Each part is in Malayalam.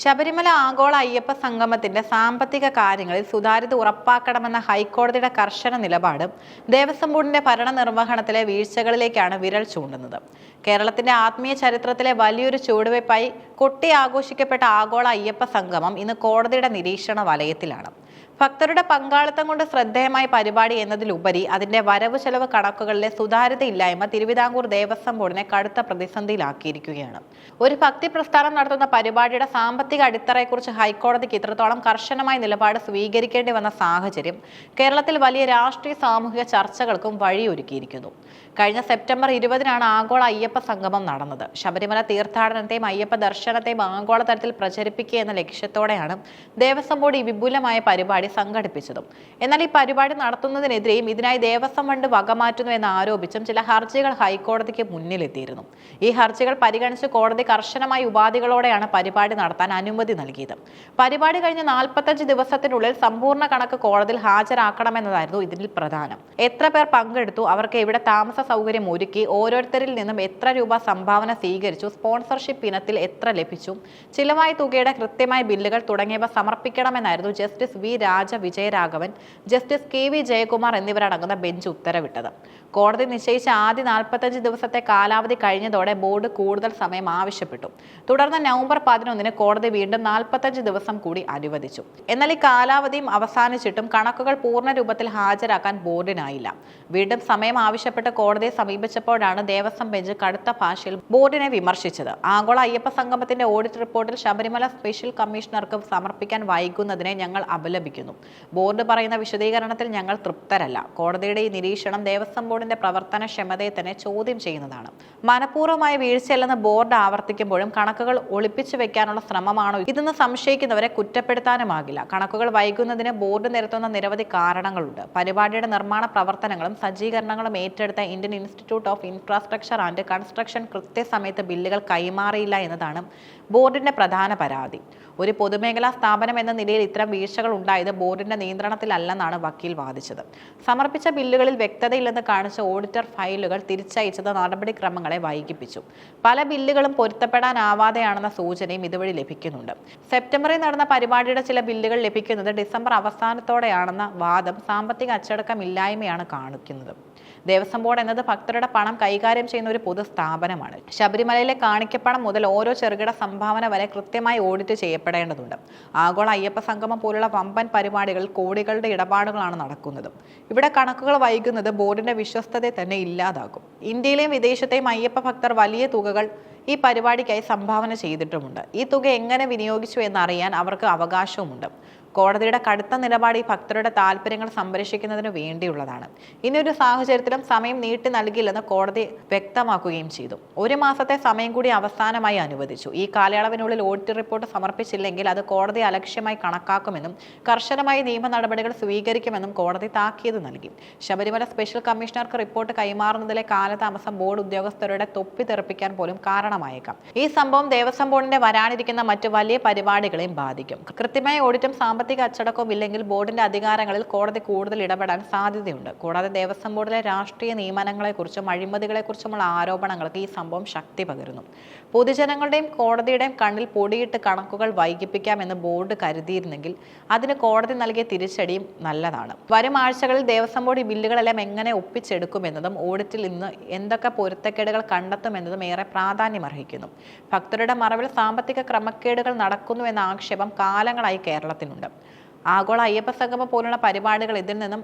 ശബരിമല ആഗോള അയ്യപ്പ സംഗമത്തിന്റെ സാമ്പത്തിക കാര്യങ്ങളിൽ സുതാര്യത ഉറപ്പാക്കണമെന്ന ഹൈക്കോടതിയുടെ കർശന നിലപാട് ദേവസ്വം ബോർഡിന്റെ ഭരണനിർവഹണത്തിലെ വീഴ്ചകളിലേക്കാണ് വിരൽ ചൂണ്ടുന്നത്. കേരളത്തിന്റെ ആത്മീയ ചരിത്രത്തിലെ വലിയൊരു ചുവടുവയ്പായി കൊട്ടി ആഘോഷിക്കപ്പെട്ട ആഗോള അയ്യപ്പ സംഗമം ഇന്ന് കോടതിയുടെ നിരീക്ഷണ വലയത്തിലാണ്. ഭക്തരുടെ പങ്കാളിത്തം കൊണ്ട് ശ്രദ്ധേയമായ പരിപാടി എന്നതിലുപരി അതിന്റെ വരവ് ചെലവ് കണക്കുകളിലെ സുതാര്യതയില്ലായ്മ തിരുവിതാംകൂർ ദേവസ്വം ബോർഡിനെ കടുത്ത പ്രതിസന്ധിയിലാക്കിയിരിക്കുകയാണ്. ഒരു ഭക്തി പ്രസ്ഥാനം നടത്തുന്ന പരിപാടിയുടെ സാമ്പത്തിക അടിത്തറയെക്കുറിച്ച് ഹൈക്കോടതിക്ക് ഇത്രത്തോളം കർശനമായ നിലപാട് സ്വീകരിക്കേണ്ടി വന്ന സാഹചര്യം കേരളത്തിൽ വലിയ രാഷ്ട്രീയ സാമൂഹിക ചർച്ചകൾക്കും വഴിയൊരുക്കിയിരിക്കുന്നു. കഴിഞ്ഞ സെപ്റ്റംബർ 20-നാണ് ആഗോള അയ്യപ്പ സംഗമം നടന്നത്. ശബരിമല തീർത്ഥാടനത്തെയും അയ്യപ്പ ദർശനത്തെയും ആഗോളതലത്തിൽ പ്രചരിപ്പിക്കുക എന്ന ലക്ഷ്യത്തോടെയാണ് ദേവസ്വം ബോർഡ് ഈ വിപുലമായ പരിപാടി സംഘടിപ്പിച്ചതും. എന്നാൽ ഈ പരിപാടി നടത്തുന്നതിനെതിരെയും ഇതിനായി ദേവസ്വം ഫണ്ട് വകമാറ്റുന്നു എന്ന് ആരോപിച്ചും ചില ഹർജികൾ ഹൈക്കോടതിക്ക് മുന്നിലെത്തിയിരുന്നു. ഈ ഹർജികൾ പരിഗണിച്ച് കോടതി കർശനമായ ഉപാധികളോടെയാണ് പരിപാടി നടത്താൻ അനുമതി നൽകിയത്. പരിപാടി കഴിഞ്ഞ 45 ദിവസത്തിനുള്ളിൽ സമ്പൂർണ്ണ കണക്ക് കോടതിയിൽ ഹാജരാക്കണമെന്നതായിരുന്നു ഇതിൽ പ്രധാനം. എത്ര പേർ പങ്കെടുത്തു, അവർക്ക് എവിടെ താമസ സൗകര്യം ഒരുക്കി, ഓരോരുത്തരിൽ നിന്നും എത്ര രൂപ സംഭാവന സ്വീകരിച്ചു, സ്പോൺസർഷിപ്പ് ഇനത്തിൽ എത്ര ലഭിച്ചു, ചിലവായ തുകയുടെ കൃത്യമായ ബില്ലുകൾ തുടങ്ങിയവ സമർപ്പിക്കണമെന്നായിരുന്നു justice V Vijayaraghavan, justice KV Jayakumar എന്നിവരടങ്ങുന്ന ബെഞ്ച് ഉത്തരവിട്ടത്. കോടതി നിശ്ചയിച്ച ആദ്യ 45 ദിവസത്തെ കാലാവധി കഴിഞ്ഞതോടെ ബോർഡ് കൂടുതൽ സമയം ആവശ്യപ്പെട്ടു. തുടർന്ന് നവംബർ 11-ന് കോടതി വീണ്ടും 45 ദിവസം കൂടി അനുവദിച്ചു. എന്നാൽ ഈ കാലാവധിയും അവസാനിച്ചിട്ടും കണക്കുകൾ പൂർണ്ണ രൂപത്തിൽ ഹാജരാക്കാൻ ബോർഡിനായില്ല. വീണ്ടും സമയം ആവശ്യപ്പെട്ട് കോടതിയെ സമീപിച്ചപ്പോഴാണ് ദേവസ്വം ബെഞ്ച് കടുത്ത ഭാഷയിൽ ബോർഡിനെ വിമർശിച്ചത്. ആഗോള അയ്യപ്പ സംഗമത്തിന്റെ ഓഡിറ്റ് റിപ്പോർട്ടിൽ ശബരിമല സ്പെഷ്യൽ കമ്മീഷണർക്ക് സമർപ്പിക്കാൻ വൈകുന്നതിനെ ഞങ്ങൾ അപലപിക്കുന്നു. ബോർഡ് പറയുന്ന വിശദീകരണത്തിൽ ഞങ്ങൾ തൃപ്തരല്ല. കോടതിയുടെ ഈ നിരീക്ഷണം ദേവസ്വം ബോർഡിന്റെ പ്രവർത്തനക്ഷമതയെ തന്നെ ചോദ്യം ചെയ്യുന്നതാണ്. മനഃപൂർവ്വമായ വീഴ്ചയല്ലെന്ന് ബോർഡ് ആവർത്തിക്കുമ്പോഴും കണക്കുകൾ ഒളിപ്പിച്ചു വെക്കാനുള്ള ശ്രമമാണോ ഇതെന്ന് സംശയിക്കുന്നവരെ കുറ്റപ്പെടുത്താനുമാകില്ല. കണക്കുകൾ വൈകുന്നതിന് ബോർഡ് നിരത്തുന്ന നിരവധി കാരണങ്ങളുണ്ട്. പരിപാടിയുടെ നിർമ്മാണ പ്രവർത്തനങ്ങളും സജ്ജീകരണങ്ങളും ഏറ്റെടുത്ത Indian institute of infrastructure and construction കൃത്യസമയത്ത് ബില്ലുകൾ കൈമാറിയില്ല എന്നതാണ് ബോർഡിന്റെ പ്രധാന പരാതി. ഒരു പൊതുമേഖലാ സ്ഥാപനം എന്ന നിലയിൽ ഇത്തരം വീഴ്ചകൾ ഉണ്ടായത് ബോർഡിന്റെ നിയന്ത്രണത്തിലല്ലെന്നാണ് വക്കീൽ വാദിച്ചത്. സമർപ്പിച്ച ബില്ലുകളിൽ വ്യക്തതയില്ലെന്ന് കാണിച്ച ഓഡിറ്റർ ഫയലുകൾ തിരിച്ചയച്ചത് നടപടിക്രമങ്ങളെ വൈകിപ്പിച്ചു. പല ബില്ലുകളും പൊരുത്തപ്പെടാനാവാതെയാണെന്ന സൂചനയും ഇതുവഴി ലഭിക്കുന്നുണ്ട്. സെപ്റ്റംബറിൽ നടന്ന പരിപാടിയുടെ ചില ബില്ലുകൾ ലഭിക്കുന്നത് ഡിസംബർ അവസാനത്തോടെയാണെന്ന വാദം സാമ്പത്തിക അച്ചടക്കമില്ലായ്മയാണ് കാണിക്കുന്നത്. ദേവസ്വം ബോർഡ് എന്നത് ഭക്തരുടെ പണം കൈകാര്യം ചെയ്യുന്ന ഒരു പൊതു സ്ഥാപനമാണ്. ശബരിമലയിലെ കാണിക്കപ്പണം മുതൽ ഓരോ ചെറുകിട സംഭാവന വരെ കൃത്യമായി ഓഡിറ്റ് ചെയ്യപ്പെടേണ്ടതുണ്ട്. ആഗോള അയ്യപ്പ സംഗമം പോലുള്ള വമ്പൻ പരിപാടികളിൽ കോടികളുടെ ഇടപാടുകളാണ് നടക്കുന്നത്. ഇവിടെ കണക്കുകൾ വൈകുന്നത് ബോർഡിന്റെ വിശ്വസ്തതയെ തന്നെ ഇല്ലാതാക്കും. ഇന്ത്യയിലെയും വിദേശത്തെയും അയ്യപ്പ ഭക്തർ വലിയ തുകകൾ ഈ പരിപാടിക്കായി സംഭാവന ചെയ്തിട്ടുമുണ്ട്. ഈ തുക എങ്ങനെ വിനിയോഗിച്ചു എന്നറിയാൻ അവർക്ക് അവകാശവുമുണ്ട്. കോടതിയുടെ കടുത്ത നിലപാട് ഈ ഭക്തരുടെ താല്പര്യങ്ങൾ സംരക്ഷിക്കുന്നതിന് വേണ്ടിയുള്ളതാണ്. ഇനിയൊരു സാഹചര്യത്തിലും സമയം നീട്ടി നൽകില്ലെന്ന് കോടതി വ്യക്തമാക്കുകയും ചെയ്തു. 1 മാസത്തെ സമയം കൂടി അവസാനമായി അനുവദിച്ചു. ഈ കാലയളവിനുള്ളിൽ ഓഡിറ്റ് റിപ്പോർട്ട് സമർപ്പിച്ചില്ലെങ്കിൽ അത് കോടതി അലക്ഷ്യമായി കണക്കാക്കുമെന്നും കർശനമായ നിയമ നടപടികൾ സ്വീകരിക്കുമെന്നും കോടതി താക്കീത് നൽകി. ശബരിമല സ്പെഷ്യൽ കമ്മീഷണർക്ക് റിപ്പോർട്ട് കൈമാറുന്നതിലെ കാലതാമസം ബോർഡ് ഉദ്യോഗസ്ഥരുടെ തൊപ്പി തെറിപ്പിക്കാൻ പോലും കാരണമായേക്കാം. ഈ സംഭവം ദേവസ്വം ബോർഡിന്റെ വരാനിരിക്കുന്ന മറ്റു വലിയ പരിപാടികളെയും ബാധിക്കും. കൃത്യമായ ഓഡിറ്റും സാമ്പത്തിക അച്ചടക്കവും ഇല്ലെങ്കിൽ ബോർഡിന്റെ അധികാരങ്ങളിൽ കോടതി കൂടുതൽ ഇടപെടാൻ സാധ്യതയുണ്ട്. കൂടാതെ ദേവസ്വം ബോർഡിലെ രാഷ്ട്രീയ നിയമനങ്ങളെക്കുറിച്ചും അഴിമതികളെക്കുറിച്ചുമുള്ള ആരോപണങ്ങൾക്ക് ഈ സംഭവം ശക്തി പകരുന്നു. പൊതുജനങ്ങളുടെയും കോടതിയുടെയും കണ്ണിൽ പൊടിയിട്ട് കണക്കുകൾ വൈകിപ്പിക്കാമെന്ന് ബോർഡ് കരുതിയിരുന്നെങ്കിൽ അതിന് കോടതി നൽകിയ തിരിച്ചടിയും നല്ലതാണ്. വരും ആഴ്ചകളിൽ ദേവസ്വം ബോർഡ് ഈ ബില്ലുകളെല്ലാം എങ്ങനെ ഒപ്പിച്ചെടുക്കുമെന്നതും ഓഡിറ്റിൽ ഇന്ന് എന്തൊക്കെ പൊരുത്തക്കേടുകൾ കണ്ടെത്തുമെന്നതും ഏറെ പ്രാധാന്യമർഹിക്കുന്നു. ഭക്തരുടെ മറവിൽ സാമ്പത്തിക ക്രമക്കേടുകൾ നടക്കുന്നു എന്ന ആക്ഷേപം കാലങ്ങളായി കേരളത്തിനുണ്ട്. ആഗോള അയ്യപ്പ സംഗമം പോലുള്ള പരിപാടികൾ ഇതിൽ നിന്നും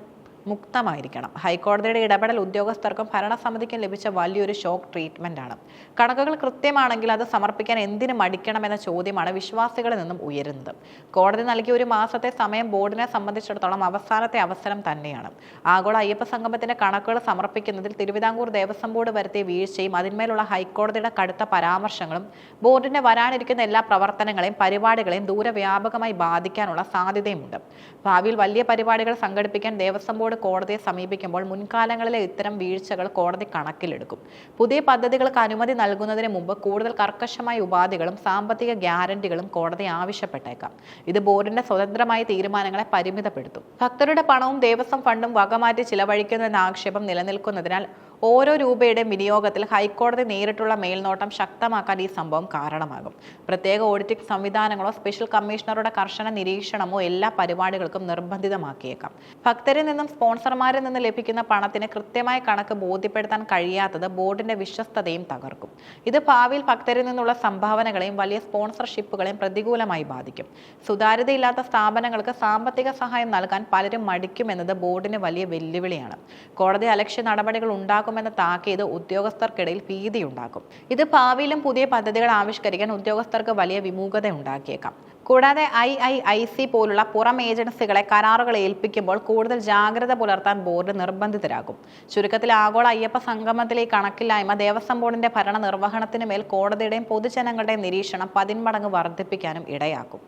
മുക്തമായിരിക്കണം. ഹൈക്കോടതിയുടെ ഇടപെടൽ ഉദ്യോഗസ്ഥർക്കും ഭരണസമിതിക്കും ലഭിച്ച വലിയൊരു ഷോക്ക് ട്രീറ്റ്മെന്റ് ആണ്. കണക്കുകൾ കൃത്യമാണെങ്കിൽ അത് സമർപ്പിക്കാൻ എന്തിനു മടിക്കണമെന്ന ചോദ്യമാണ് വിശ്വാസികളിൽ നിന്നും ഉയരുന്നത്. കോടതി നൽകിയ 1 മാസത്തെ സമയം ബോർഡിനെ സംബന്ധിച്ചിടത്തോളം അവസാനത്തെ അവസരം തന്നെയാണ്. ആഗോള അയ്യപ്പ സംഗമത്തിന്റെ കണക്കുകൾ സമർപ്പിക്കുന്നതിൽ തിരുവിതാംകൂർ ദേവസ്വം ബോർഡ് വരുത്തിയ വീഴ്ചയും അതിന്മേലുള്ള ഹൈക്കോടതിയുടെ കടുത്ത പരാമർശങ്ങളും ബോർഡിന്റെ വരാനിരിക്കുന്ന എല്ലാ പ്രവർത്തനങ്ങളെയും പരിപാടികളെയും ദൂരവ്യാപകമായി ബാധിക്കാനുള്ള സാധ്യതയുമുണ്ട്. ഭാവിയിൽ വലിയ പരിപാടികൾ സംഘടിപ്പിക്കാൻ ദേവസ്വം ബോർഡ് കോടതിയെ സമീപിക്കുമ്പോൾ മുൻകാലങ്ങളിലെ ഇത്തരം വീഴ്ചകൾ കോടതി കണക്കിലെടുക്കും. പുതിയ പദ്ധതികൾക്ക് അനുമതി നൽകുന്നതിന് മുമ്പ് കൂടുതൽ കർക്കശമായ ഉപാധികളും സാമ്പത്തിക ഗ്യാരണ്ടികളും കോടതി ആവശ്യപ്പെട്ടേക്കാം. ഇത് ബോർഡിന്റെ സ്വതന്ത്രമായ തീരുമാനങ്ങളെ പരിമിതപ്പെടുത്തും. ഭക്തരുടെ പണവും ദേവസ്വം ഫണ്ടും വകമാറ്റി ചിലവഴിക്കുന്നു എന്ന ആക്ഷേപം നിലനിൽക്കുന്നതിനാൽ ഓരോ രൂപയുടെയും വിനിയോഗത്തിൽ ഹൈക്കോടതി നേരിട്ടുള്ള മേൽനോട്ടം ശക്തമാക്കാൻ ഈ സംഭവം കാരണമാകും. പ്രത്യേക ഓഡിറ്റിംഗ് സംവിധാനങ്ങളോ സ്പെഷ്യൽ കമ്മീഷണറുടെ കർശന നിരീക്ഷണമോ എല്ലാ പരിപാടികൾക്കും നിർബന്ധിതമാക്കിയേക്കാം. ഭക്തരിൽ നിന്നും സ്പോൺസർമാരിൽ നിന്ന് ലഭിക്കുന്ന പണത്തിന് കൃത്യമായ കണക്ക് ബോധ്യപ്പെടുത്താൻ കഴിയാത്തത് ബോർഡിന്റെ വിശ്വസ്തതയും തകർക്കും. ഇത് ഭാവിയിൽ ഭക്തരിൽ നിന്നുള്ള സംഭാവനകളെയും വലിയ സ്പോൺസർഷിപ്പുകളെയും പ്രതികൂലമായി ബാധിക്കും. സുതാര്യതയില്ലാത്ത സ്ഥാപനങ്ങൾക്ക് സാമ്പത്തിക സഹായം നൽകാൻ പലരും മടിക്കുമെന്നത് ബോർഡിന് വലിയ വെല്ലുവിളിയാണ്. കോടതി അലക്ഷ്യ നടപടികൾ ഉണ്ടാക്കുമെന്ന താക്കീത് ഉദ്യോഗസ്ഥർക്കിടയിൽ ഭീതിയുണ്ടാക്കും. ഇത് ഭാവിയിലും പുതിയ പദ്ധതികൾ ആവിഷ്കരിക്കാൻ ഉദ്യോഗസ്ഥർക്ക് വലിയ വിമുഖത ഉണ്ടാക്കിയേക്കാം. കൂടാതെ IIIC പോലുള്ള പുറം ഏജൻസികളെ കരാറുകൾ ഏൽപ്പിക്കുമ്പോൾ കൂടുതൽ ജാഗ്രത പുലർത്താൻ ബോർഡ് നിർബന്ധിതരാകും. ചുരുക്കത്തിൽ ആഗോള അയ്യപ്പ സംഗമത്തിലെ കണക്കില്ലായ്മ ദേവസ്വം ബോർഡിന്റെ ഭരണ നിർവഹണത്തിന് മേൽ കോടതിയുടെയും പൊതുജനങ്ങളുടെയും നിരീക്ഷണം 10 മടങ്ങ് വർദ്ധിപ്പിക്കാനും ഇടയാക്കും.